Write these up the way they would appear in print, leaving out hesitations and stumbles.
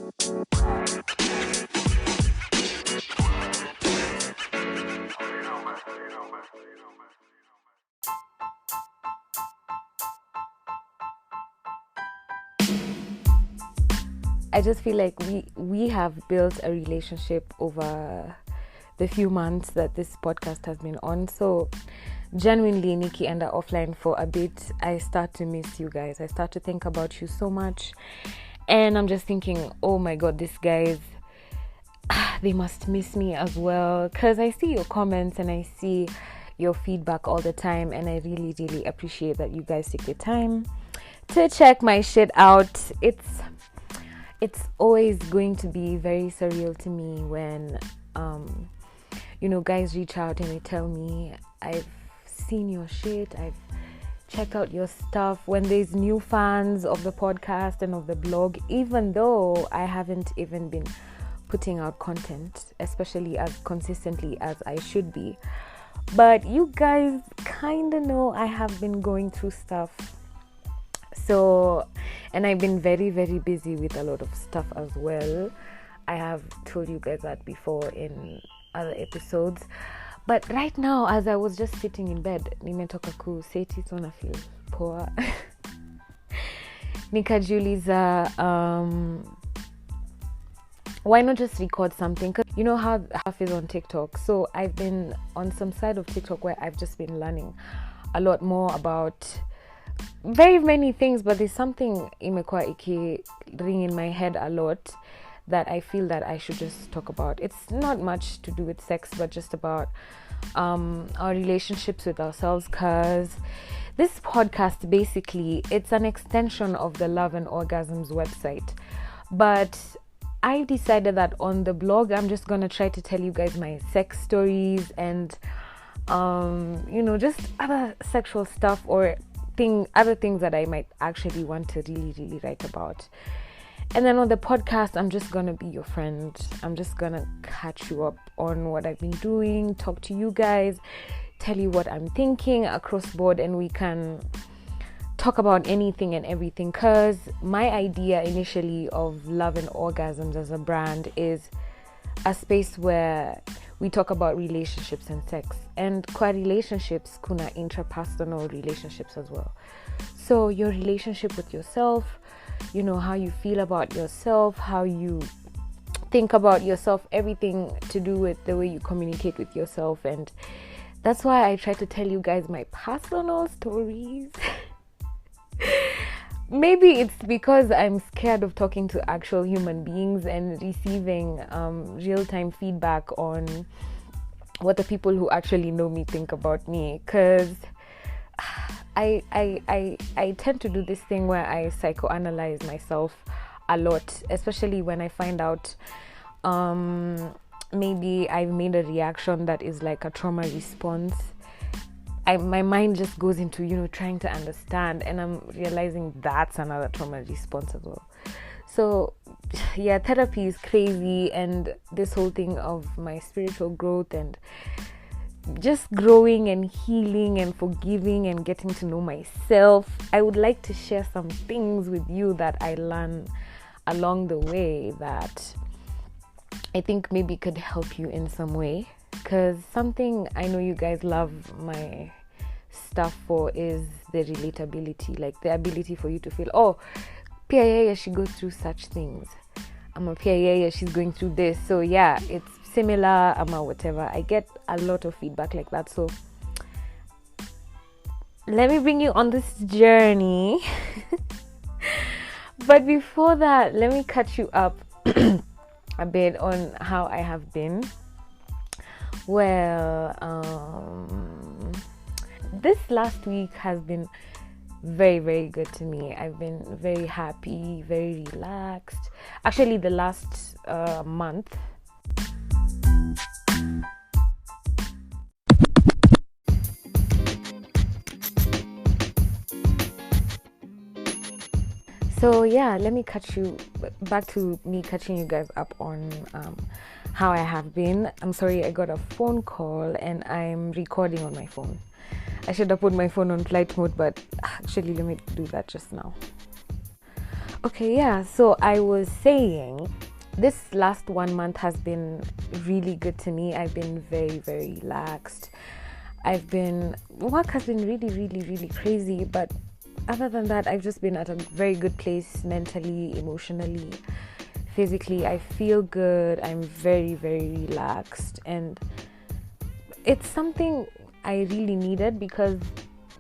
I just feel like we have built a relationship over the few months that this podcast has been on. So genuinely, Nikki and I offline for a bit, I start to miss you guys. I start to think about you so much. And I'm just thinking, oh my God, these guys, they must miss me as well. Because I see your comments and I see your feedback all the time. And I really, really appreciate that you guys take the time to check my shit out. It's always going to be very surreal to me when, guys reach out and they tell me, I've seen your shit, I've checked out your stuff. When there's new fans of the podcast and of the blog, even though I haven't even been putting out content, especially as consistently as I should be. But you guys kind of know I have been going through stuff. So, and I've been very, very busy with a lot of stuff as well. I have told you guys that before in other episodes. But right now, as I was just sitting in bed, nimetoka kuseti so na feel poa. Nikajiuliza, why not just record something? Because you know how half is on TikTok. So I've been on some side of TikTok where I've just been learning a lot more about very many things, but there's something imekuwa ring in my head a lot that I feel that I should just talk about. It's not much to do with sex, but just about our relationships with ourselves, because this podcast basically, it's an extension of the Love and Orgasms website. But I decided that on the blog, I'm just gonna try to tell you guys my sex stories and just other sexual stuff or other things that I might actually want to really, really write about. And then on the podcast, I'm just gonna be your friend. I'm just gonna catch you up on what I've been doing, talk to you guys, tell you what I'm thinking across board, and we can talk about anything and everything. Because my idea initially of Love and Orgasms as a brand is a space where we talk about relationships and sex, and kwa relationships kuna interpersonal relationships as well. So your relationship with yourself, how you feel about yourself, how you think about yourself, everything to do with the way you communicate with yourself. And that's why I try to tell you guys my personal stories. Maybe it's because I'm scared of talking to actual human beings and receiving real-time feedback on what the people who actually know me think about me. Because I tend to do this thing where I psychoanalyze myself a lot, especially when I find out maybe I've made a reaction that is like a trauma response. My mind just goes into, trying to understand, and I'm realizing that's another trauma response as well. So, yeah, therapy is crazy, and this whole thing of my spiritual growth and just growing and healing and forgiving and getting to know myself. I would like to share some things with you that I learn along the way that I think maybe could help you in some way. Because something I know you guys love my stuff for is the relatability, like the ability for you to feel, oh, pia yeye, she goes through such things. I'm a pia yeye, she's going through this. So yeah, it's similar, whatever. I get a lot of feedback like that. So let me bring you on this journey. But before that, let me catch you up a bit on how I have been. Well, this last week has been very, very good to me. I've been very happy, very relaxed. Actually, the last month. So yeah, let me catch you back to me catching you guys up on how I have been. I'm sorry, I got a phone call and I'm recording on my phone. I should have put my phone on flight mode, but actually let me do that just now. Okay, yeah, so I was saying this last 1 month has been really good to me. I've been very, very relaxed. Work has been really, really, really crazy, but other than that, I've just been at a very good place mentally, emotionally, physically. I feel good. I'm very, very relaxed, and it's something I really needed because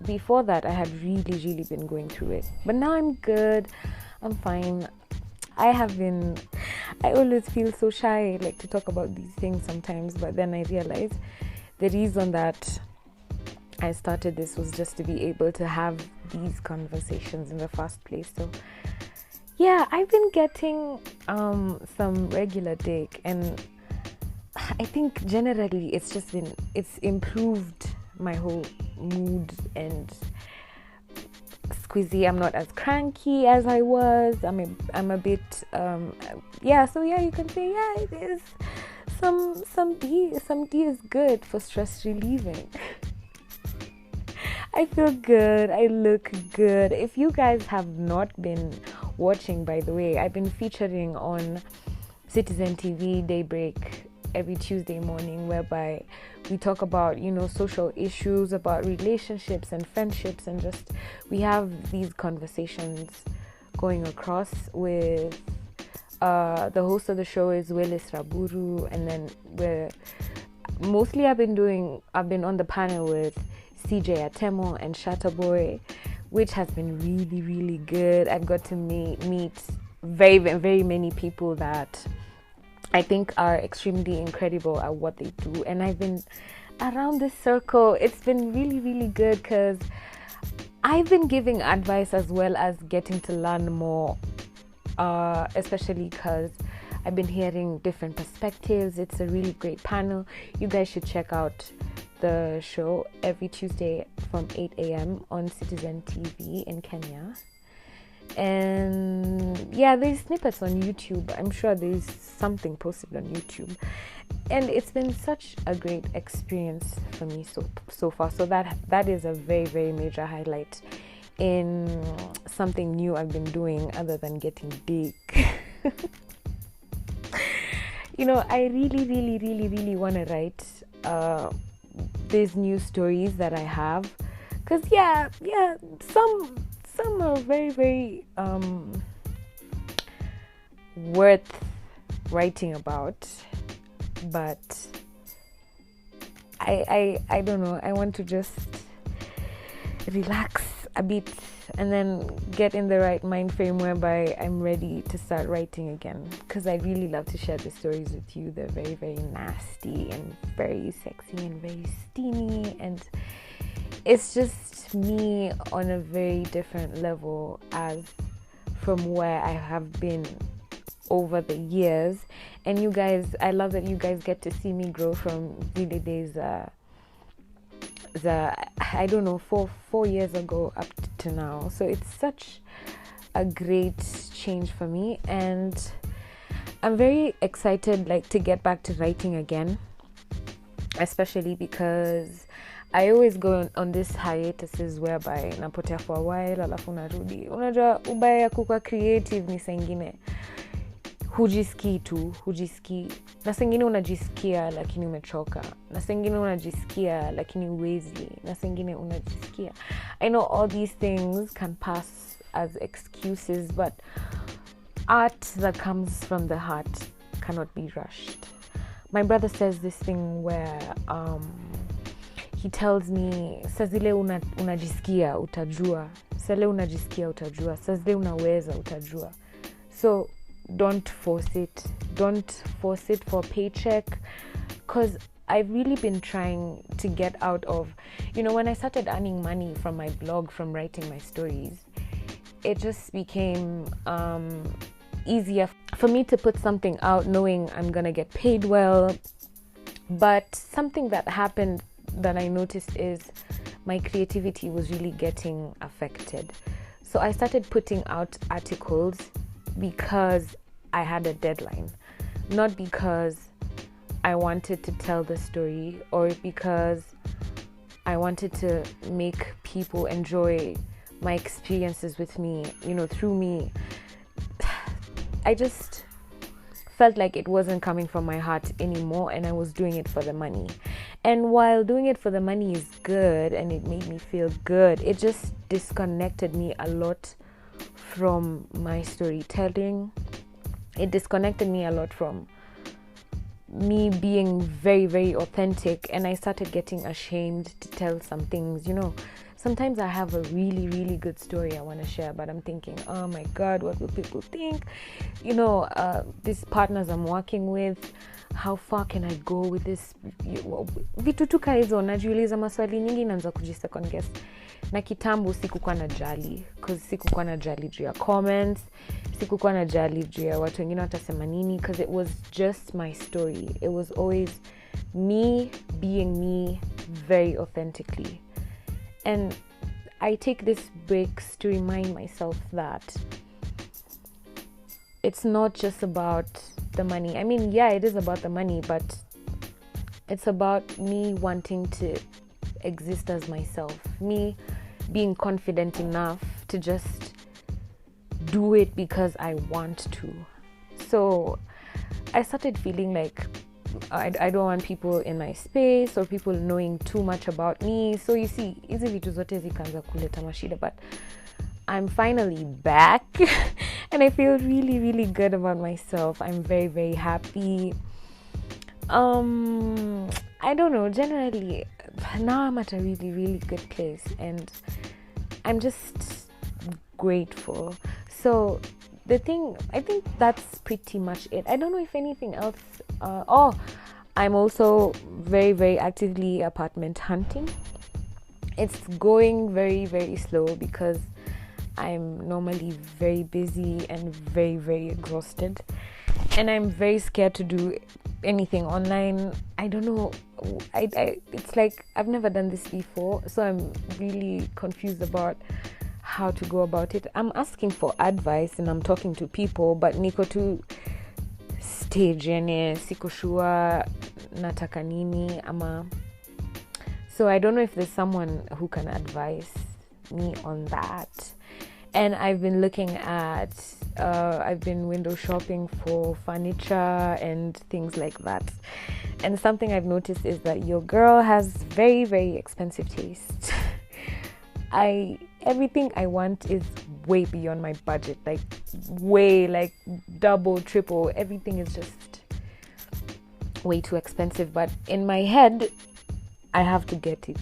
before that I had really, really been going through it. But now I'm good. I'm fine. I always feel so shy like to talk about these things sometimes, but then I realize the reason that I started this was just to be able to have these conversations in the first place. So yeah, I've been getting some regular dick, and I think generally it's improved my whole mood and squeezy. I'm not as cranky as I was. I'm a bit so yeah, you can say yeah, it is some D is good for stress relieving. I feel good. I look good. If you guys have not been watching, by the way, I've been featuring on Citizen TV Daybreak every Tuesday morning, whereby we talk about, social issues, about relationships and friendships, and just we have these conversations going across with the host of the show is Willis Raburu, and then I've been on the panel with CJ Atemo and Shatterboy, which has been really, really good. I've got to meet very, very many people that I think are extremely incredible at what they do, and I've been around this circle. It's been really, really good because I've been giving advice as well as getting to learn more, especially because I've been hearing different perspectives. It's a really great panel. You guys should check out the show every Tuesday from 8 a.m. on Citizen TV in Kenya. And yeah, there's snippets on YouTube. I'm sure there's something posted on YouTube, and it's been such a great experience for me so far. So that is a very, very major highlight in something new I've been doing other than getting big. I really, really, really, really want to write these new stories that I have, because some are very, very worth writing about, but I don't know, I want to just relax a bit and then get in the right mind frame whereby I'm ready to start writing again, because I really love to share the stories with you. They're very, very nasty and very sexy and very steamy, and it's just me on a very different level as from where I have been over the years. And you guys, I love that you guys get to see me grow from Zile days, I don't know, 4 years ago up to now. So it's such a great change for me, and I'm very excited to get back to writing again, especially because I always go on this hiatuses whereby napotea for a while alafu narudi. Unajua ubaya kuwa creative ni saa ingine hujisikii, na saa ingine unajisikia lakini umechoka, na saa ingine unajisikia lakini huwezi, na saa ingine unajisikia. I know all these things can pass as excuses, but art that comes from the heart cannot be rushed. My brother says this thing where he tells me, saa zile unajisikia utajua, saa zile unajisikia utajua, saa zile unaweza utajua. So don't force it for a paycheck, because I've really been trying to get out of, when I started earning money from my blog, from writing my stories, it just became easier for me to put something out knowing I'm gonna get paid well. But something that happened that I noticed is my creativity was really getting affected. So I started putting out articles because I had a deadline, not because I wanted to tell the story or because I wanted to make people enjoy my experiences with me, through me I just felt like it wasn't coming from my heart anymore, and I was doing it for the money. And while doing it for the money is good and it made me feel good, it just disconnected me a lot from my storytelling. It disconnected me a lot from me being very, very authentic, and I started getting ashamed to tell some things. Sometimes I have a really, really good story I want to share, but I'm thinking, oh my God, what will people think? These partners I'm working with, how far can I go with this? Vitu tu hizo, najiuliza maswali nyingi, naanza kujisecond guess. Na kitambo sikukuwa najali, because sikukuwa najali juu ya comments, sikukuwa najali juu ya watu wengine watasema nini, because it was just my story. It was always me being me very authentically. And I take these breaks to remind myself that it's not just about the money. I mean, yeah, it is about the money, but it's about me wanting to exist as myself, me being confident enough to just do it because I want to. So I started feeling like I don't want people in my space or people knowing too much about me. So you see, hizi vitu zote zikaanza kuleta mashida, but I'm finally back and I feel really, really good about myself. I'm very, very happy. I don't know, generally now I'm at a really, really good place and I'm just grateful. So I think that's pretty much it. I don't know if anything else. I'm also very, very actively apartment hunting. It's going very, very slow because I'm normally very busy and very, very exhausted, and I'm very scared to do anything online. I don't know. It's like I've never done this before, so I'm really confused about how to go about it. I'm asking for advice and I'm talking to people, but niko tu stage yenye siko sure nataka nini ama. So I don't know if there's someone who can advise me on that. And I've been looking at I've been window shopping for furniture and things like that. And something I've noticed is that your girl has very, very expensive taste. Everything I want is way beyond my budget, like way, like double, triple. Everything is just way too expensive. But in my head, I have to get it.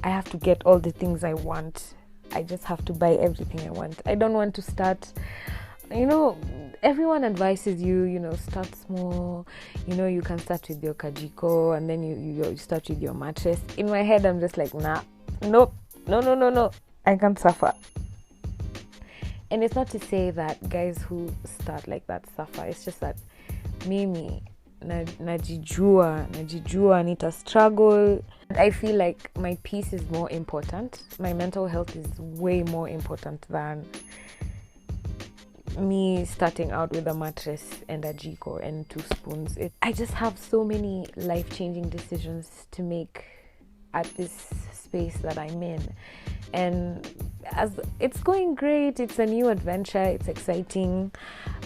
I have to get all the things I want. I just have to buy everything I want. I don't want to start, everyone advises you, start small. You can start with your kajiko and then you start with your mattress. In my head, I'm just like, nah, nope. No. I can't suffer. And it's not to say that guys who start like that suffer. It's just that mimi najijua nita struggle. I feel like my peace is more important. My mental health is way more important than me starting out with a mattress and a jiko and 2 spoons. I just have so many life-changing decisions to make at this space that I'm in, and as it's going great, it's a new adventure, it's exciting,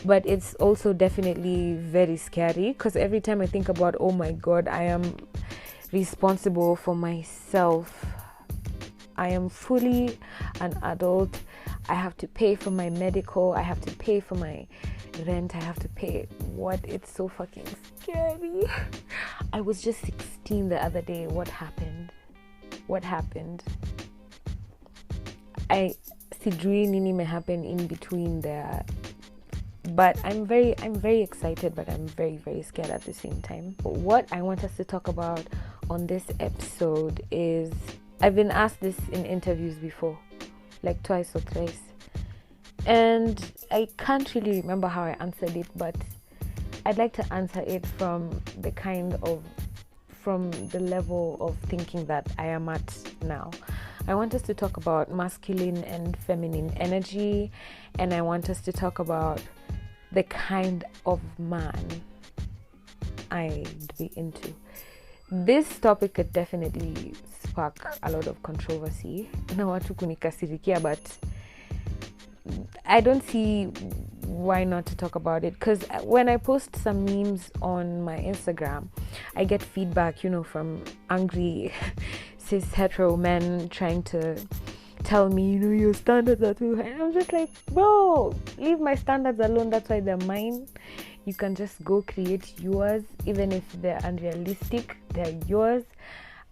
but it's also definitely very scary, because every time I think about, oh my God, I am responsible for myself, I am fully an adult, I have to pay for my medical, I have to pay for my rent, I have to pay it's so fucking scary. I was just 16 the other day. What happened? I sijui nini may happen in between there, but I'm very excited, but I'm very, very scared at the same time. What I want us to talk about on this episode is, I've been asked this in interviews before, like twice or thrice, and I can't really remember how I answered it, but I'd like to answer it from the level of thinking that I am at now. I want us to talk about masculine and feminine energy, and I want us to talk about the kind of man I'd be into. This topic could definitely spark a lot of controversy na watu kunikasirikia, but I don't see why not to talk about it? Because when I post some memes on my Instagram, I get feedback, from angry cis hetero men trying to tell me, your standards are too high. And I'm just like, bro, leave my standards alone. That's why they're mine. You can just go create yours. Even if they're unrealistic, they're yours.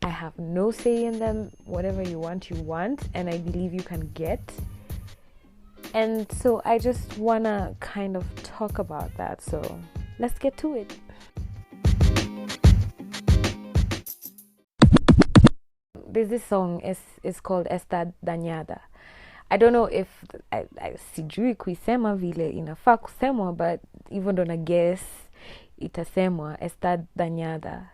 I have no say in them. Whatever you want, and I believe you can get. And so I just want to kind of talk about that. So let's get to it. There's this song, is called Está Dañada. I don't know if I sijui kuisema vile inafaa kusemwa, but even though I guess itasemwa Está Dañada.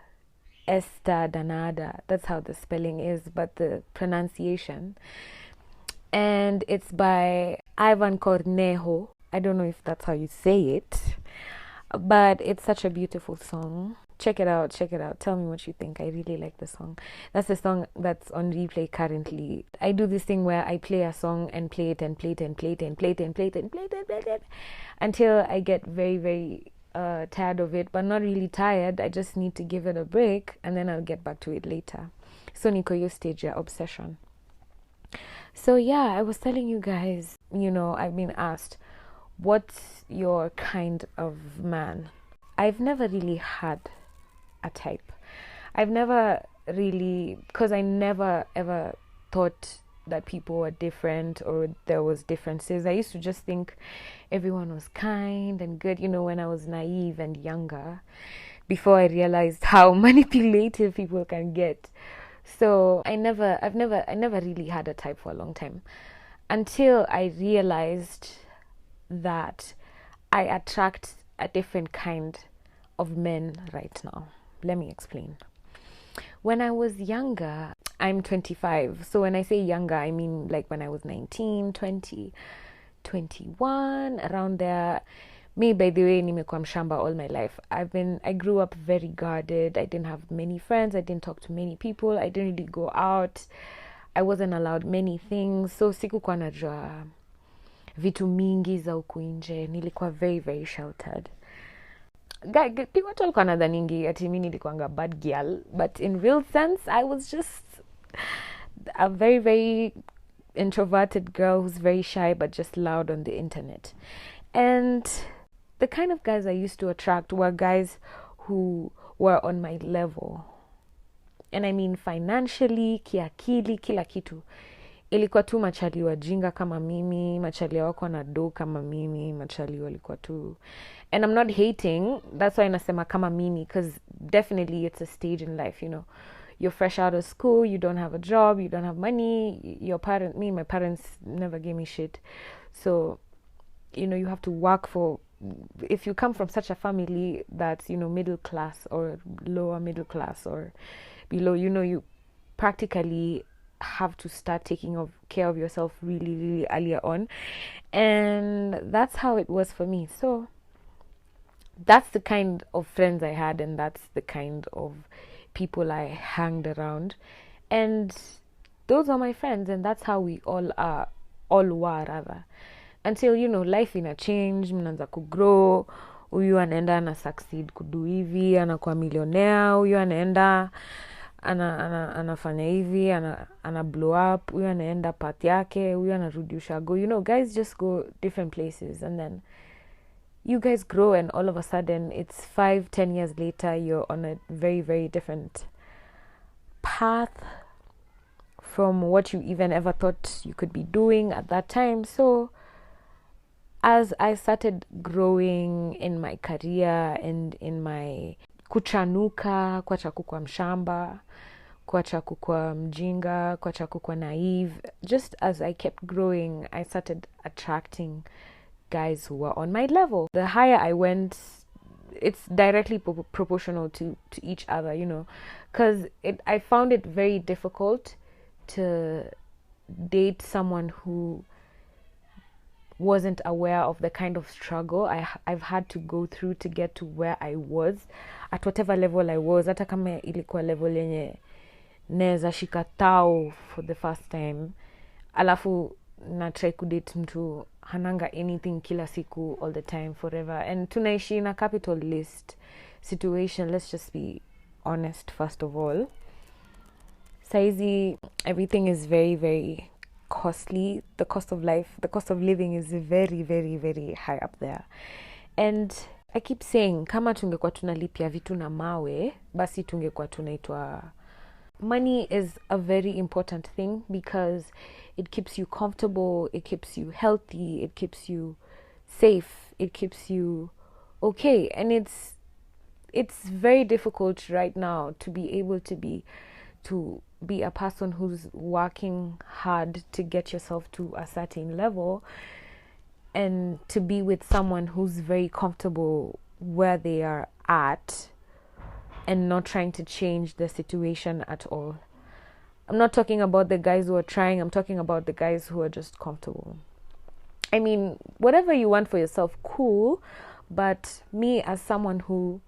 Está Danada. That's how the spelling is, but the pronunciation. And it's by Ivan Cornejo. I don't know if that's how you say it, but it's such a beautiful song. Check it out. Tell me what you think. I really like the song. That's the song that's on replay currently. I do this thing where I play a song and play it and play it and play it and play it and play it and play it and play it until I get very, very tired of it, but not really tired. I just need to give it a break and then I'll get back to it later. So niko yo stage ya obsession. So yeah, I was telling you guys, I've been asked, what's your kind of man? I've never really had a type. I've never really, because I never ever thought that people were different or there was differences. I used to just think everyone was kind and good, when I was naive and younger, before I realized how manipulative people can get. So I never really had a type for a long time, until I realized that I attract a different kind of men right now. Let me explain. When I was younger, I'm 25. So when I say younger, I mean like when I was 19, 20, 21, around there. Me, by the way, nimekuwa mshamba all my life. I grew up very guarded. I didn't have many friends. I didn't talk to many people. I didn't really go out. I wasn't allowed many things. So sikukuwa najua vitu mingi za huku nje. Nilikuwa very, very sheltered. Watu walikuwa nadhaningi ati mimi nilikuwanga bad girl, but in real sense, I was just a very, very introverted girl who's very shy but just loud on the internet. And the kind of guys I used to attract were guys who were on my level. And I mean financially, kiakili, kila kitu. Ilikuwa tu machali wajinga kama mimi, machali wako na do kama mimi, machali walikuwa tu. And I'm not hating, that's why nasema kama mimi, because definitely it's a stage in life, You're fresh out of school, you don't have a job, you don't have money, my parents never gave me shit. So, you have to work for, if you come from such a family that's, middle class or lower middle class or below, you practically have to start taking care of yourself really, really earlier on. And that's how it was for me. So that's the kind of friends I had, and that's the kind of people I hanged around. And those are my friends, and that's how we all were rather. Until, life ina change, mnaanza kugrow, huyu anaenda ana succeed kudu hivi, anakuwa millionaire, huyu anaenda anafanya hivi, ana blow up, huyu anaenda path yake, huyu anarudi ushago. Guys just go different places, and then you guys grow, and all of a sudden it's 5-10 years later, you're on a very, very different path from what you even ever thought you could be doing at that time. So as I started growing in my career and in my kuchanuka, kwacha kukua mshamba, kwacha kukua mjinga, kwacha kukua naive, just as I kept growing, I started attracting guys who were on my level. The higher I went, it's directly proportional to each other, because I found it very difficult to date someone who wasn't aware of the kind of struggle I've had to go through to get to where I was, at whatever level I was. Hata kama ilikuwa level yenye neza shika tao for the first time, alafu na try kudate mtu hananga anything kila siku all the time forever, and tunaishi in a capitalist situation. Let's just be honest first of all. Saizi everything is very, very costly. The cost of life, the cost of living is very, very, very high up there. And I keep saying, kama tungekuwa tunalipia vitu na mawe, basi tungekuwa tunaitwa. Money is a very important thing because it keeps you comfortable, it keeps you healthy, it keeps you safe, it keeps you okay. And it's very difficult right now to be able to be a person who's working hard to get yourself to a certain level and to be with someone who's very comfortable where they are at and not trying to change the situation at all. I'm not talking about the guys who are trying, I'm talking about the guys who are just comfortable. I mean, whatever you want for yourself, cool, but me as someone who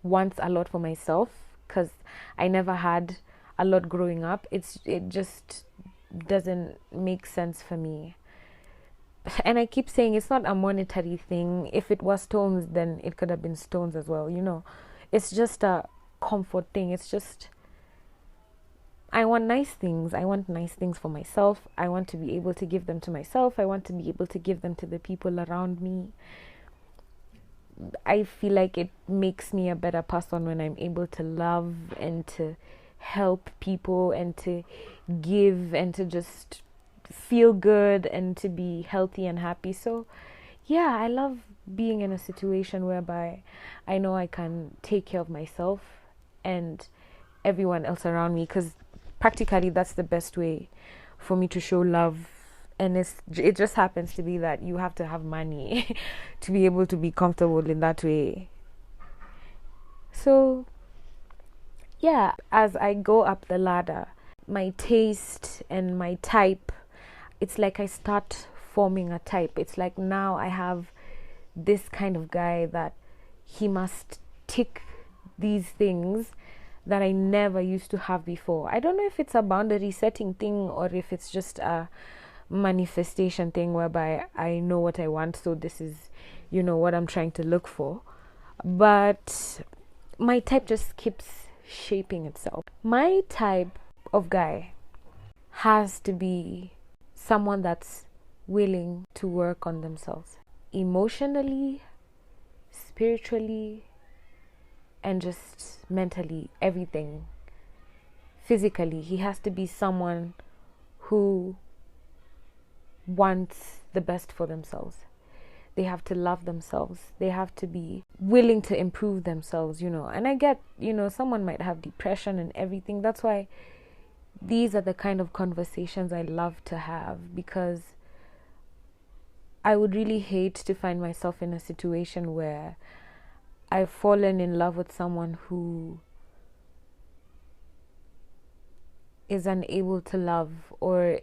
wants a lot for myself, because I never had a lot growing up, it just doesn't make sense for me. And I keep saying it's not a monetary thing. If it was stones, then it could have been stones as well, you know. It's just a comfort thing. It's just, I want nice things. I want nice things for myself. I want to be able to give them to myself. I want to be able to give them to the people around me. I feel like it makes me a better person when I'm able to love and to help people and to give and to just feel good and to be healthy and happy. So yeah, I love being in a situation whereby I know I can take care of myself and everyone else around me, because practically that's the best way for me to show love. And it just happens to be that you have to have money to be able to be comfortable in that way. So yeah, as I go up the ladder, my taste and my type, it's like I start forming a type. It's like now I have this kind of guy that he must tick these things that I never used to have before. I don't know if it's a boundary setting thing or if it's just a manifestation thing whereby I know what I want, so this is, you know, what I'm trying to look for. But my type just keeps shaping itself. My type of guy has to be someone that's willing to work on themselves emotionally, spiritually, and just mentally, everything. Physically, he has to be someone who wants the best for themselves. They have to love themselves. They have to be willing to improve themselves, you know. And I get, you know, someone might have depression and everything. That's why these are the kind of conversations I love to have, because I would really hate to find myself in a situation where I've fallen in love with someone who is unable to love, or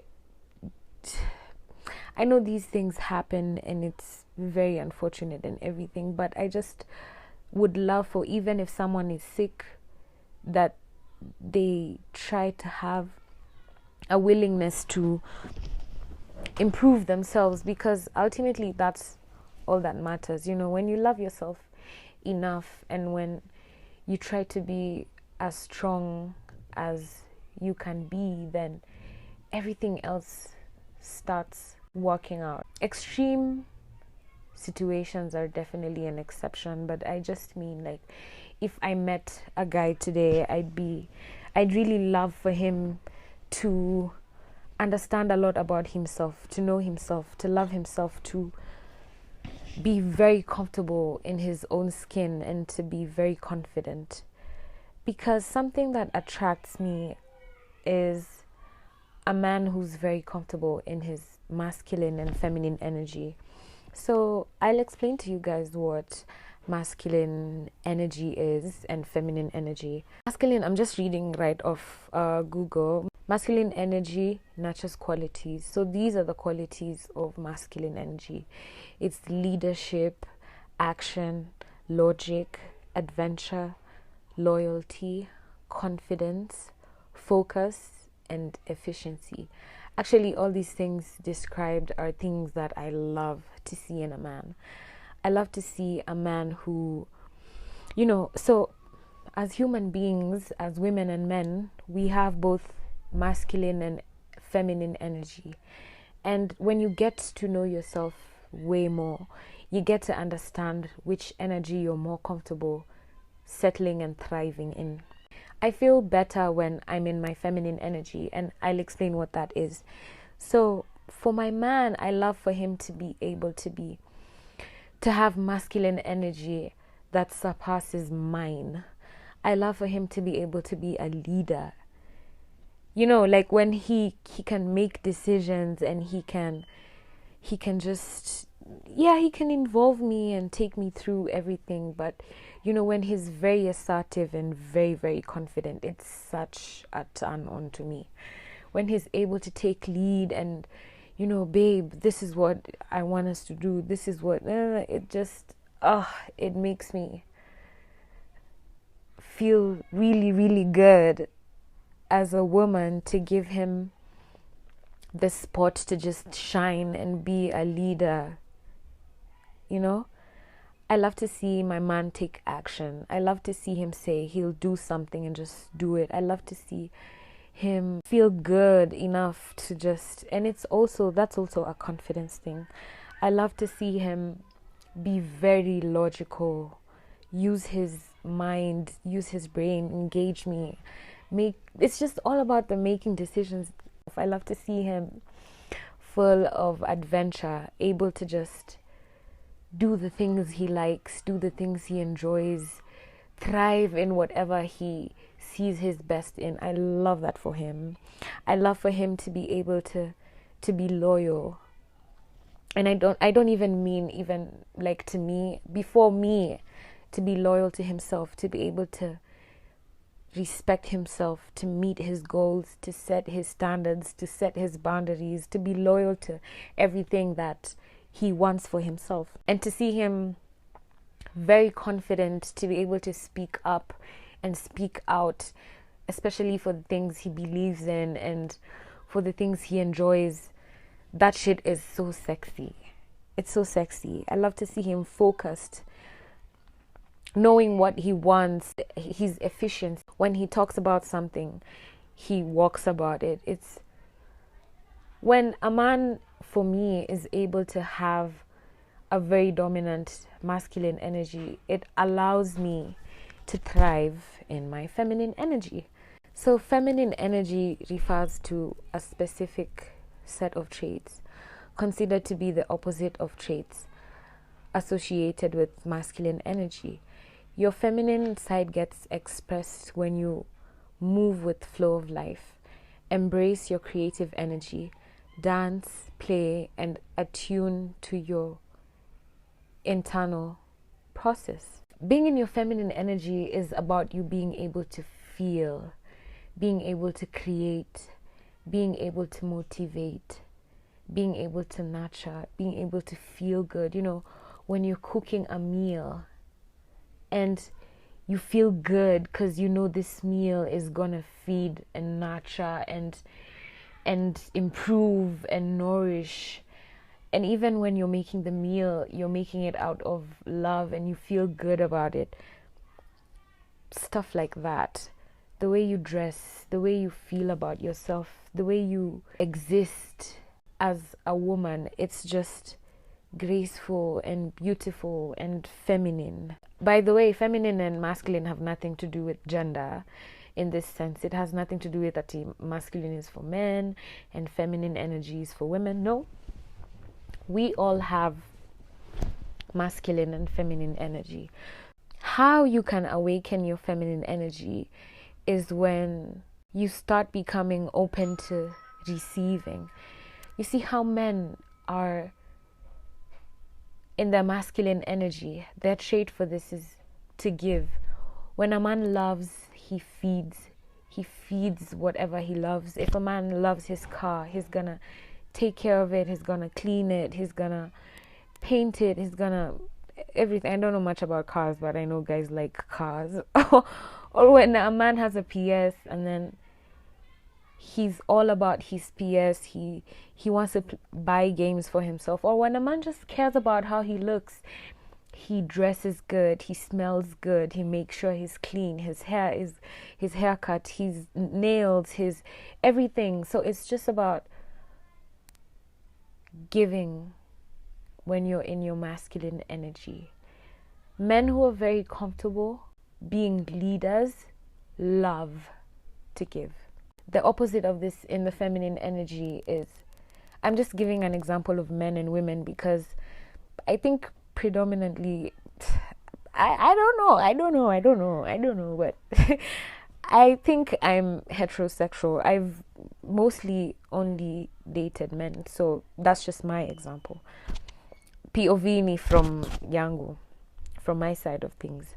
I know these things happen and it's very unfortunate and everything, but I just would love for, even if someone is sick, that they try to have a willingness to improve themselves, because ultimately that's all that matters. You know, when you love yourself enough and when you try to be as strong as you can be, then everything else starts working out. Extreme situations are definitely an exception, but I just mean, like, if I met a guy today, I'd really love for him to understand a lot about himself, to know himself, to love himself, to be very comfortable in his own skin and to be very confident. Because something that attracts me is a man who's very comfortable in his masculine and feminine energy. So I'll explain to you guys what masculine energy is and feminine energy. Masculine, I'm just reading right off Google. Masculine energy nurtures qualities. So these are the qualities of masculine energy. It's leadership, action, logic, adventure, loyalty, confidence, focus, and efficiency. Actually, all these things described are things that I love to see in a man. I love to see a man who, so as human beings, as women and men, we have both masculine and feminine energy. And when you get to know yourself way more, you get to understand which energy you're more comfortable settling and thriving in. I feel better when I'm in my feminine energy, and I'll explain what that is. So for my man, I love for him to be able to have masculine energy that surpasses mine. I love for him to be able to be a leader. Like when he can make decisions, and he can just, he can involve me and take me through everything. But when he's very assertive and very, very confident, it's such a turn on to me. When he's able to take lead and, babe, this is what I want us to do, this is what, it just, it makes me feel really, really good as a woman to give him the spot to just shine and be a leader. I love to see my man take action. I love to see him say he'll do something and just do it. I love to see him feel good enough to just, and that's also a confidence thing. I love to see him be very logical, use his mind, use his brain, engage me. It's just all about the making decisions. I love to see him full of adventure, able to just do the things he likes, do the things he enjoys, thrive in whatever he sees his best in. I love that for him. I love for him to be able to be loyal. And I don't even mean like to me, before me, to be loyal to himself, to be able to respect himself, to meet his goals, to set his standards, to set his boundaries, to be loyal to everything that he wants for himself. And to see him very confident, to be able to speak up and speak out, especially for the things he believes in and for the things he enjoys. That shit is so sexy. It's so sexy. I love to see him focused, knowing what he wants. He's efficient. When he talks about something, he walks about it. It's when a man, for me, is able to have a very dominant masculine energy, it allows me to thrive in my feminine energy. So feminine energy refers to a specific set of traits considered to be the opposite of traits associated with masculine energy. Your feminine side gets expressed when you move with flow of life, embrace your creative energy, dance, play, and attune to your internal process. Being in your feminine energy is about you being able to feel, being able to create, being able to motivate, being able to nurture, being able to feel good. When you're cooking a meal and you feel good because this meal is gonna feed and nurture and improve and nourish. And even when you're making the meal, you're making it out of love and you feel good about it. Stuff like that. The way you dress, the way you feel about yourself, the way you exist as a woman, it's just graceful and beautiful and feminine. By the way, feminine and masculine have nothing to do with gender. In this sense, it has nothing to do with that masculine is for men and feminine energy is for women. No, we all have masculine and feminine energy. How you can awaken your feminine energy is when you start becoming open to receiving. You see how men are in their masculine energy. Their trait for this is to give. When a man loves, he feeds. He feeds whatever he loves. If a man loves his car, he's gonna take care of it. He's gonna clean it. He's gonna paint it. He's gonna everything. I don't know much about cars, but I know guys like cars. Or when a man has a PS and then he's all about his PS. He wants to buy games for himself. Or when a man just cares about how he looks, he dresses good, he smells good, he makes sure he's clean, his haircut, his nails, his everything. So it's just about giving when you're in your masculine energy. Men who are very comfortable being leaders love to give. The opposite of this in the feminine energy is, I'm just giving an example of men and women because I think predominantly, I don't know, but I think I'm heterosexual. I've mostly only dated men, so that's just my example. POV ni from Yangu, from my side of things.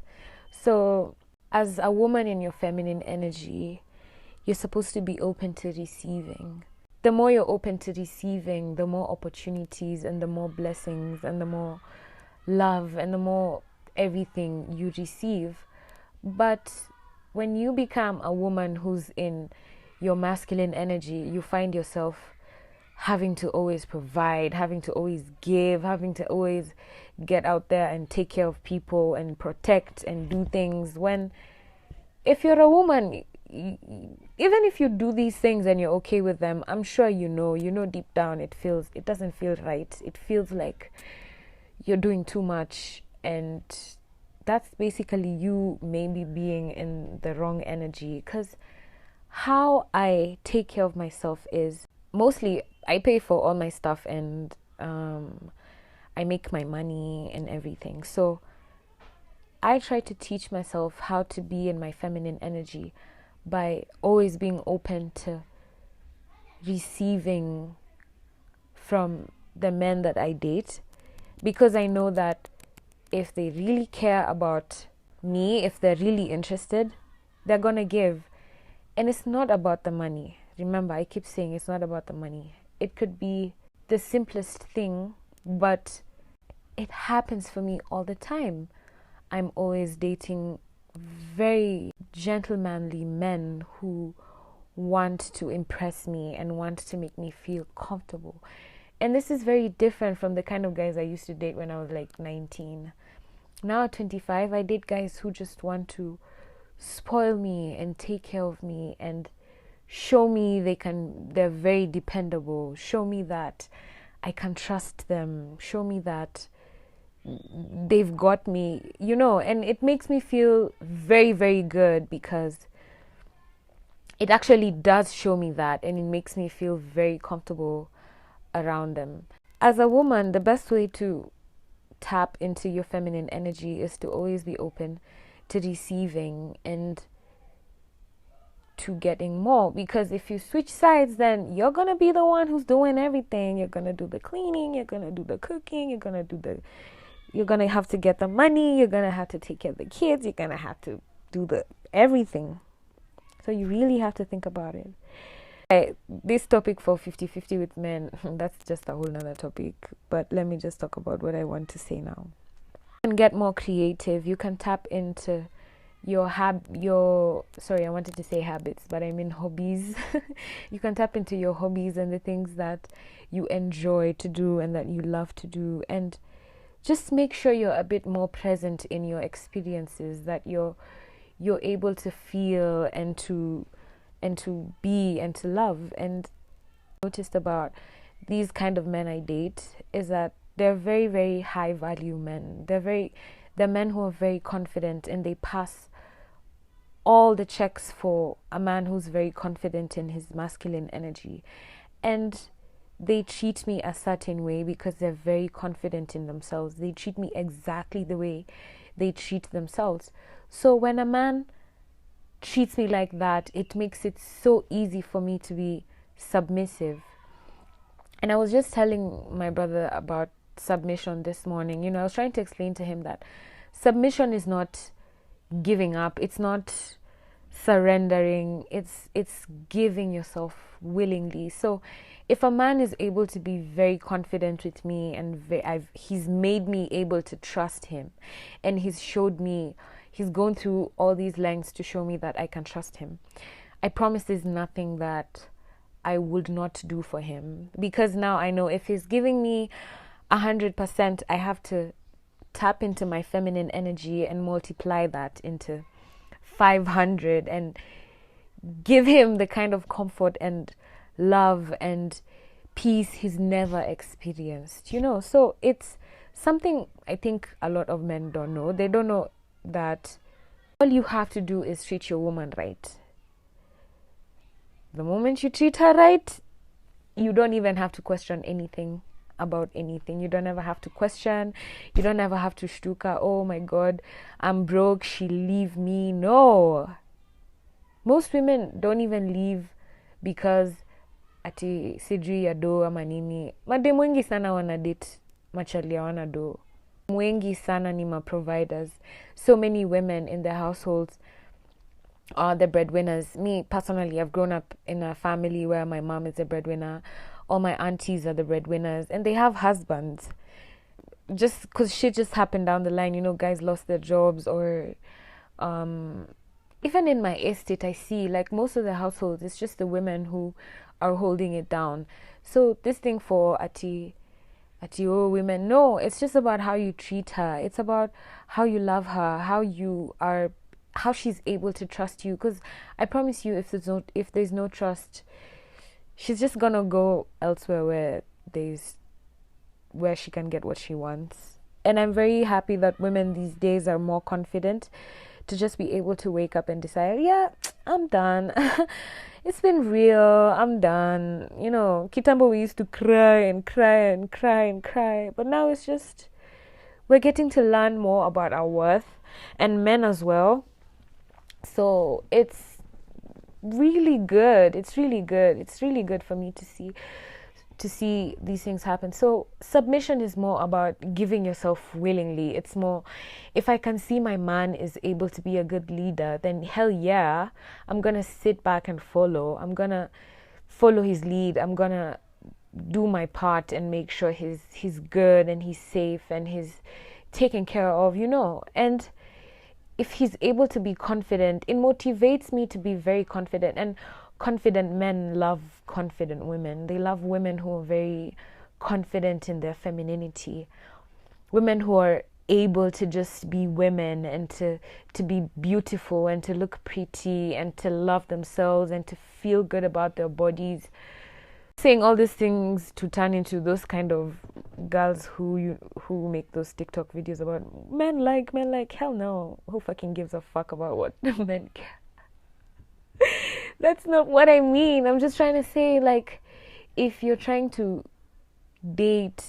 So as a woman in your feminine energy, you're supposed to be open to receiving. The more you're open to receiving, the more opportunities and the more blessings and the more love and the more everything you receive. But when you become a woman who's in your masculine energy, you find yourself having to always provide, having to always give, having to always get out there and take care of people and protect and do things. When if you're a woman, even if you do these things and you're okay with them, I'm sure you know deep down it doesn't feel right. It feels like you're doing too much, and that's basically you maybe being in the wrong energy. Because how I take care of myself is mostly I pay for all my stuff, and I make my money and everything. So I try to teach myself how to be in my feminine energy by always being open to receiving from the men that I date, because I know that if they really care about me, if they're really interested, they're gonna give. And it's not about the money. Remember, I keep saying it's not about the money. It could be the simplest thing, but it happens for me all the time. I'm always dating very gentlemanly men who want to impress me and want to make me feel comfortable. And this is very different from the kind of guys I used to date when I was like 19. Now at 25, I date guys who just want to spoil me and take care of me and show me they're very dependable. Show me that I can trust them. Show me that they've got me, and it makes me feel very, very good, because it actually does show me that, and it makes me feel very comfortable around them. As a woman, the best way to tap into your feminine energy is to always be open to receiving and to getting more, because if you switch sides, then you're gonna be the one who's doing everything. You're gonna do the cleaning, you're gonna do the cooking, you're gonna have to get the money, you're gonna have to take care of the kids, you're gonna have to do the everything. So you really have to think about it. This topic for 50-50 with men, that's just a whole nother topic, but let me just talk about what I want to say now. You can get more creative. You can tap into I wanted to say habits, but I mean hobbies. You can tap into your hobbies and the things that you enjoy to do and that you love to do, and just make sure you're a bit more present in your experiences, that you're able to feel and to be and to love. And noticed about these kind of men I date is that they're very, very high value men. They're men who are very confident, and they pass all the checks for a man who's very confident in his masculine energy. And they treat me a certain way because they're very confident in themselves. They treat me exactly the way they treat themselves. So when a man treats me like that, it makes it so easy for me to be submissive. And I was just telling my brother about submission this morning. I was trying to explain to him that submission is not giving up, it's not surrendering, it's giving yourself willingly. So if a man is able to be very confident with me, and he's made me able to trust him, and he's gone through all these lengths to show me that I can trust him, I promise there's nothing that I would not do for him, because now I know if he's giving me 100%, I have to tap into my feminine energy and multiply that into 500 and give him the kind of comfort and love and peace he's never experienced, So it's something I think a lot of men don't know. They don't know that all you have to do is treat your woman right. The moment you treat her right, you don't even have to question anything about anything. You don't ever have to question. You don't ever have to shtuka, oh my God, I'm broke, she leave me. No. Most women don't even leave because ati sijui ya do ama nini. Madem wengi sana wana date machali wana do. Wengi sana ni ma providers. So many women in their households are the breadwinners. Me personally, I've grown up in a family where my mom is a breadwinner. All my aunties are the breadwinners, and they have husbands. Just because shit just happened down the line, guys lost their jobs, or even in my estate, I see like most of the households, it's just the women who are holding it down. So this thing for ati women, no, it's just about how you treat her. It's about how you love her, how she's able to trust you. Because I promise you, if there's no trust, she's just gonna go elsewhere where she can get what she wants. And I'm very happy that women these days are more confident to just be able to wake up and decide, yeah, I'm done. It's been real, I'm done. Kitambo, we used to cry and cry and cry and cry, but now it's just, we're getting to learn more about our worth, and men as well. So it's really good. It's really good for me to see these things happen. So submission is more about giving yourself willingly. It's more, if I can see my man is able to be a good leader, then hell yeah, I'm gonna sit back and follow. I'm gonna follow his lead. I'm gonna do my part and make sure he's good and he's safe and he's taken care of, and if he's able to be confident, it motivates me to be very confident. And confident men love confident women. They love women who are very confident in their femininity. Women who are able to just be women and to be beautiful and to look pretty and to love themselves and to feel good about their bodies. Saying all these things to turn into those kind of girls who make those TikTok videos about men like, hell no. Who fucking gives a fuck about what men care? That's not what I mean. I'm just trying to say, like, if you're trying to date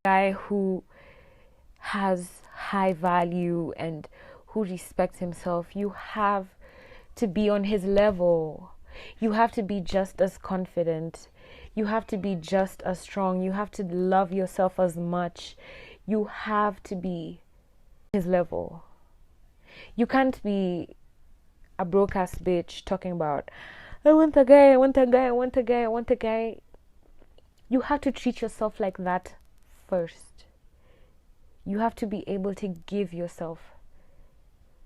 a guy who has high value and who respects himself, you have to be on his level. You have to be just as confident. You have to be just as strong. You have to love yourself as much. You have to be his level. You can't be a broke ass bitch talking about, I want a guy, I want a guy, I want a guy, I want a guy. You have to treat yourself like that first. You have to be able to give yourself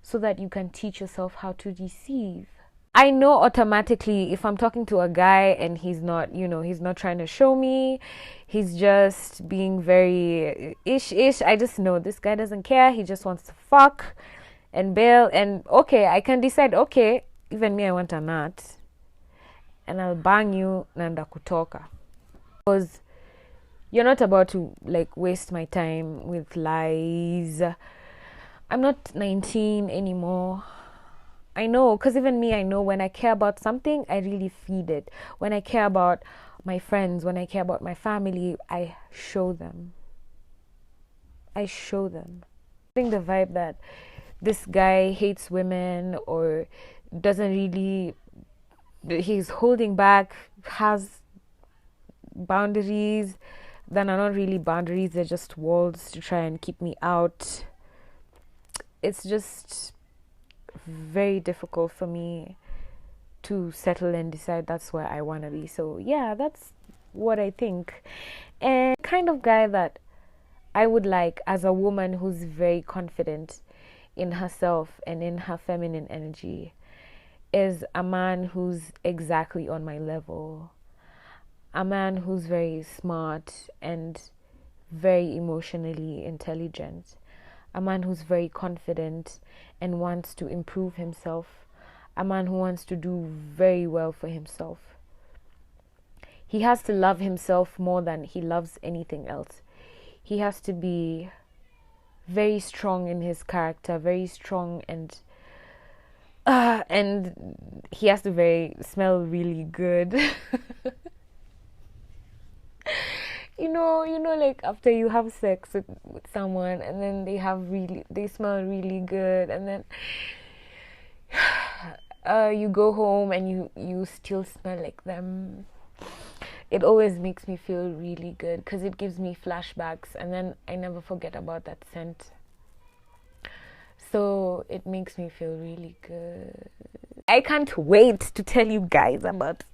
so that you can teach yourself how to receive. I know automatically if I'm talking to a guy and he's not, he's not trying to show me, he's just being very ish. I just know this guy doesn't care. He just wants to fuck and bail. And okay, I can decide, okay, even me, I want a nut. And I'll bang you nanda kutoka. Because you're not about to like waste my time with lies. I'm not 19 anymore. I know, because even me, I know when I care about something, I really feed it. When I care about my friends, when I care about my family, I show them. I think the vibe that this guy hates women or doesn't really, he's holding back, has boundaries that are not really boundaries, they're just walls to try and keep me out. It's just very difficult for me to settle and decide that's where I want to be. So yeah, that's what I think. And kind of guy that I would like as a woman who's very confident in herself and in her feminine energy is a man who's exactly on my level, a man who's very smart and very emotionally intelligent, a man who's very confident and wants to improve himself, a man who wants to do very well for himself. He has to love himself more than he loves anything else. He has to be very strong in his character, very strong, and he has to smell really good. Like after you have sex with someone and then they smell really good, and then you go home and you still smell like them. It always makes me feel really good because it gives me flashbacks, and then I never forget about that scent. So it makes me feel really good. I can't wait to tell you guys about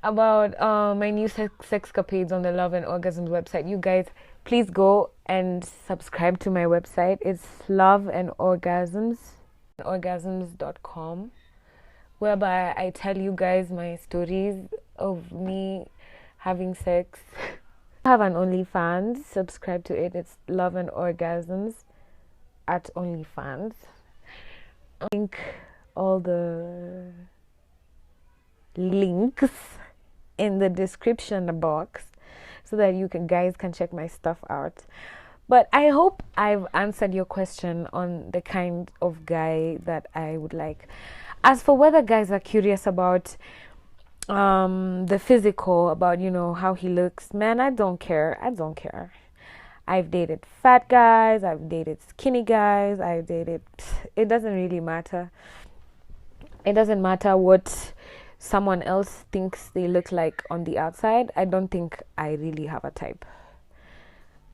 my new sexcapades on the Love and Orgasms website. You guys, please go and subscribe to my website. It's loveandorgasms.com, whereby I tell you guys my stories of me having sex. I have an OnlyFans. Subscribe to it. It's Love and Orgasms at OnlyFans. I think all the links in the description box so that you guys can check my stuff out. But I hope I've answered your question on the kind of guy that I would like. As for whether guys are curious about the physical, about how he looks, man, I don't care. I've dated fat guys, I've dated skinny guys, it doesn't really matter. It doesn't matter what someone else thinks they look like on the outside. I don't think I really have a type,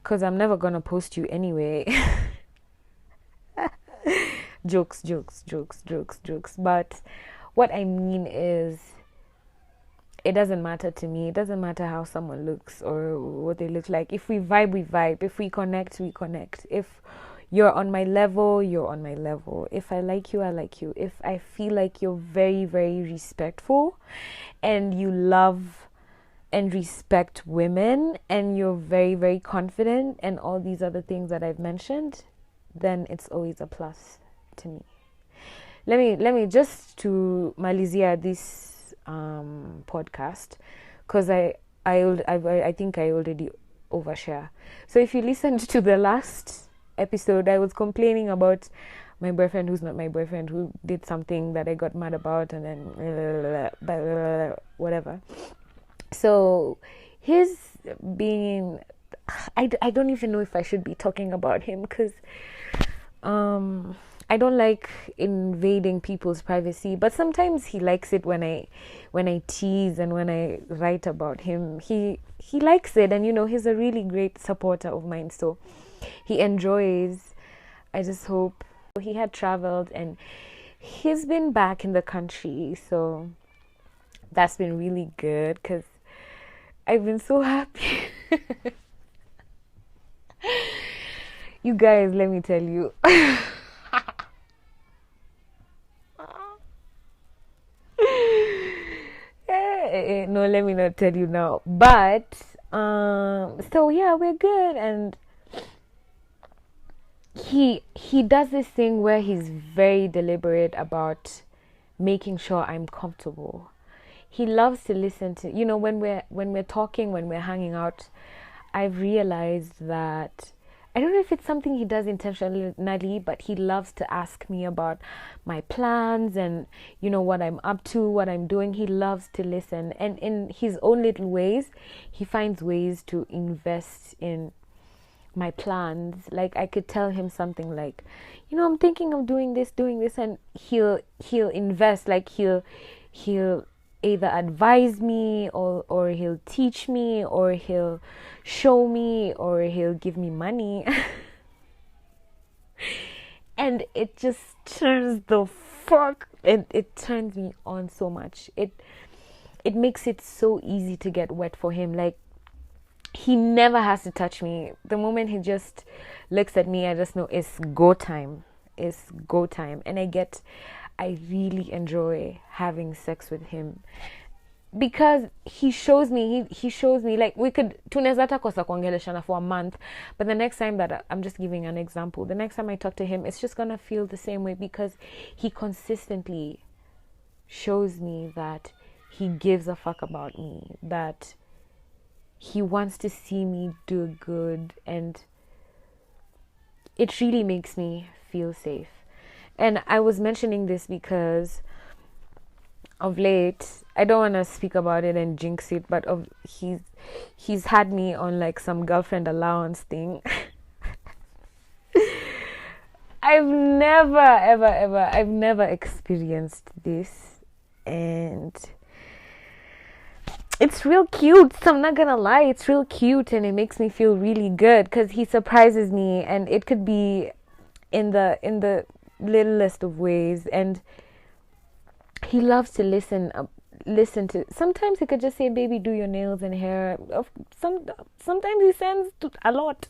because I'm never gonna post you anyway. Jokes. But what I mean is, it doesn't matter to me. It doesn't matter how someone looks or what they look like. If we vibe, we vibe. If we connect, we connect. If you're on my level, you're on my level. If I like you, I like you. If I feel like you're very, very respectful and you love and respect women and you're very, very confident and all these other things that I've mentioned, then it's always a plus to me. Let me just to malizia this podcast, because I think I already overshare. So if you listened to the last episode, I was complaining about my boyfriend who's not my boyfriend, who did something that I got mad about, and then whatever. So his being, I don't even know if I should be talking about him, because I don't like invading people's privacy, but sometimes he likes it when I tease and when I write about him. He likes it, and he's a really great supporter of mine, so he enjoys. I just hope. He had traveled and he's been back in the country, so that's been really good because I've been so happy. You guys, let me tell you. No, let me not tell you now. But so yeah, we're good, and he does this thing where he's very deliberate about making sure I'm comfortable. He loves to listen to, when we're talking, when we're hanging out. I've realized that, I don't know if it's something he does intentionally, but he loves to ask me about my plans and, what I'm up to, what I'm doing. He loves to listen. And in his own little ways, he finds ways to invest in my plans. Like, I could tell him something like, I'm thinking of doing this, and he'll invest. Like, he'll either advise me or he'll teach me or he'll show me or he'll give me money. And it just turns it turns me on so much. It makes it so easy to get wet for him. Like, he never has to touch me. The moment he just looks at me, I just know it's go time. And I get I really enjoy having sex with him, because he shows me like, we could tunaweza hata kosa kuongeleshana for a month, but the next time that I'm just giving an example, the next time I talk to him, it's just gonna feel the same way, because he consistently shows me that he gives a fuck about me, that he wants to see me do good, and it really makes me feel safe. And I was mentioning this because of late, I don't want to speak about it and jinx it, but he's had me on like some girlfriend allowance thing. I've never experienced this, and it's real cute. So I'm not gonna lie, it's real cute, and it makes me feel really good because he surprises me, and it could be in the littlest of ways, and he loves to listen to. Sometimes he could just say, "Baby, do your nails and hair." Sometimes he sends a lot.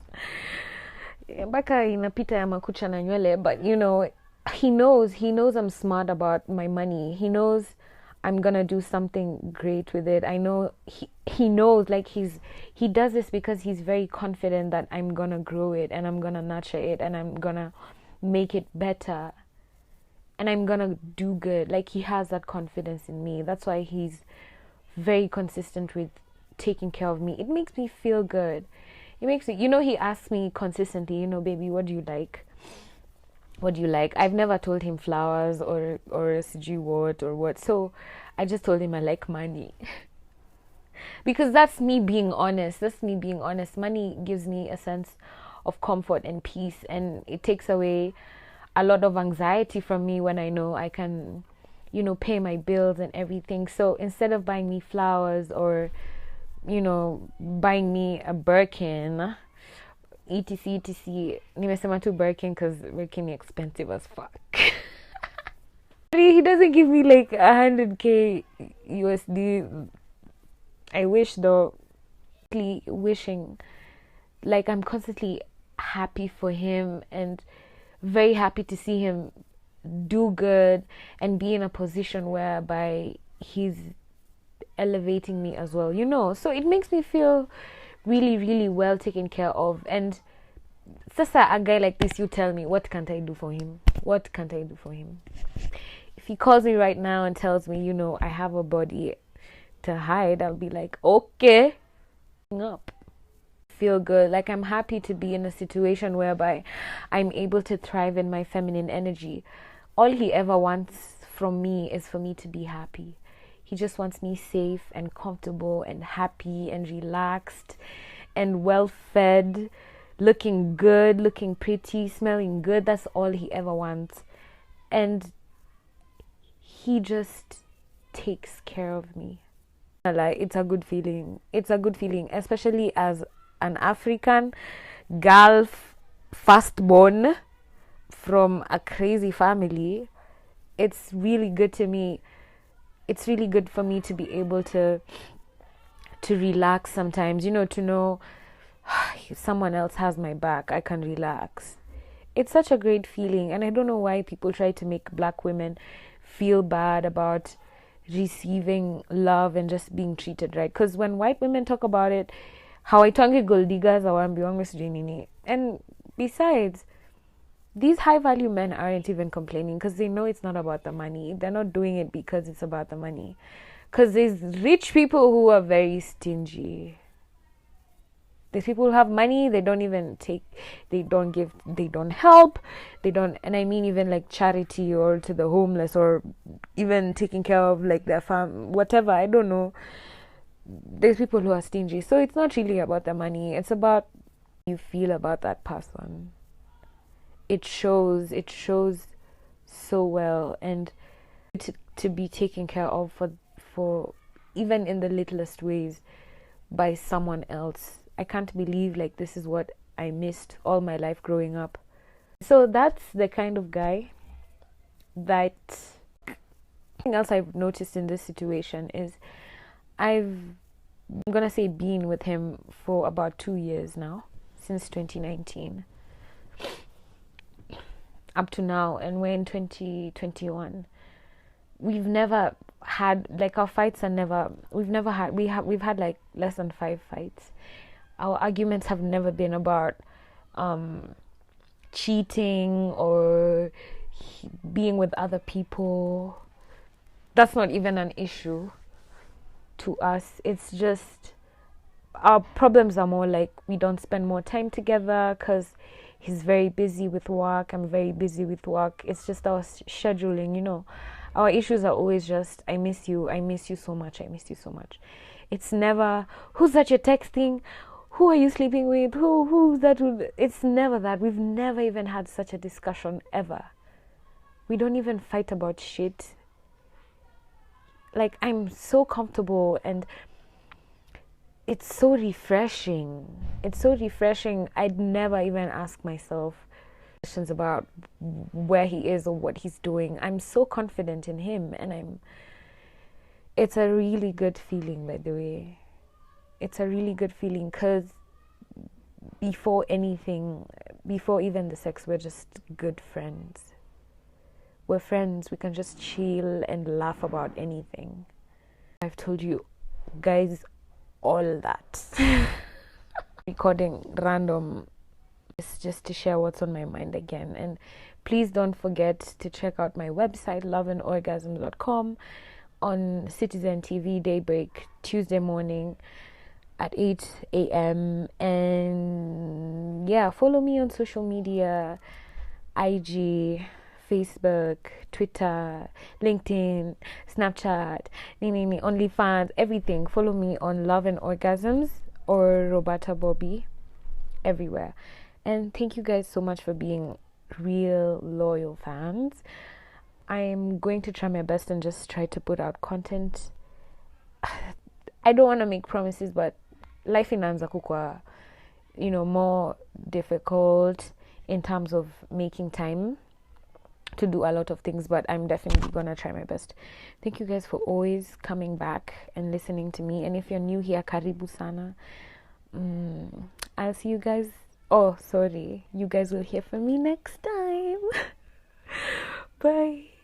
Mpaka inapita ya makucha na nywele, but you know, he knows I'm smart about my money. He knows I'm gonna do something great with it. I know he knows, like, he does this because he's very confident that I'm gonna grow it, and I'm gonna nurture it, and I'm gonna make it better, and I'm gonna do good. Like, he has that confidence in me. That's why he's very consistent with taking care of me. It makes me feel good. It makes me, he asks me consistently, "Baby, what do you like? What do you like?" I've never told him flowers or sijui what or what. So I just told him I like money. Because that's me being honest. Money gives me a sense of comfort and peace, and it takes away a lot of anxiety from me when I know I can, pay my bills and everything. So instead of buying me flowers or, buying me a Birkin, etc, nimesema tu Birkin because Birkin is expensive as fuck. He doesn't give me like 100k USD. I wish though, wishing, like, I'm constantly happy for him and very happy to see him do good and be in a position whereby he's elevating me as well, so it makes me feel really, really well taken care of. And sasa, a guy like this, you tell me, what can't I do for him? If he calls me right now and tells me, I have a body to hide, I'll be like, okay, up. Feel good. Like, I'm happy to be in a situation whereby I'm able to thrive in my feminine energy. All he ever wants from me is for me to be happy. He just wants me safe and comfortable and happy and relaxed and well fed, looking good, looking pretty, smelling good. That's all he ever wants. And he just takes care of me. Like, it's a good feeling, especially as an African girl, firstborn from a crazy family. It's really good to me. It's really good for me to be able to relax sometimes, to know someone else has my back. I can relax. It's such a great feeling, and I don't know why people try to make black women feel bad about receiving love and just being treated right. Because when white women talk about it, hawaitangi gold diggers awambiwangu sijui nini. And besides, these high value men aren't even complaining because they know it's not about the money. They're not doing it because it's about the money. Because there's rich people who are very stingy. There's people who have money, they don't even take, they don't give, they don't help, they don't, and I mean even like charity or to the homeless or even taking care of like their whatever, I don't know. There's people who are stingy. So it's not really about the money, it's about how you feel about that person. It shows so well, and to be taken care of for even in the littlest ways by someone else. I can't believe, like, this is what I missed all my life growing up. So that's the kind of guy that... Something else I've noticed in this situation is I'm gonna say been with him for about 2 years now, since 2019 up to now, and we're in 2021. we've never had like our fights are never we've had like less than 5 fights. Our arguments have never been about cheating or being with other people. That's not even an issue to us. It's just our problems are more like we don't spend more time together because he's very busy with work, I'm very busy with work. It's just our scheduling, you know. Our issues are always just I miss you so much, I miss you so much. It's never who's that you're texting, who are you sleeping with, who's that. It's never that. We've never even had such a discussion ever. We don't even fight about shit. Like, I'm so comfortable and it's so refreshing. It's so refreshing. I'd never even ask myself questions about where he is or what he's doing. I'm so confident in him, and it's a really good feeling, by the way. It's a really good feeling because before even the sex, we're just good friends. We're friends. We can just chill and laugh about anything. I've told you guys all that. Recording random just to share what's on my mind again. And please don't forget to check out my website, loveandorgasms.com, on Citizen TV Daybreak Tuesday morning at 8 a.m. And yeah, follow me on social media, IG, Facebook, Twitter, LinkedIn, Snapchat, OnlyFans, everything. Follow me on Love and Orgasms or Roberta Bobby, everywhere. And thank you guys so much for being real loyal fans. I'm going to try my best and just try to put out content. I don't want to make promises, but life in Anzakukwa, more difficult in terms of making time to do a lot of things, but I'm definitely gonna try my best. Thank you guys for always coming back and listening to me. And if you're new here, karibu sana. I'll see you guys. Oh, sorry. You guys will hear from me next time. Bye.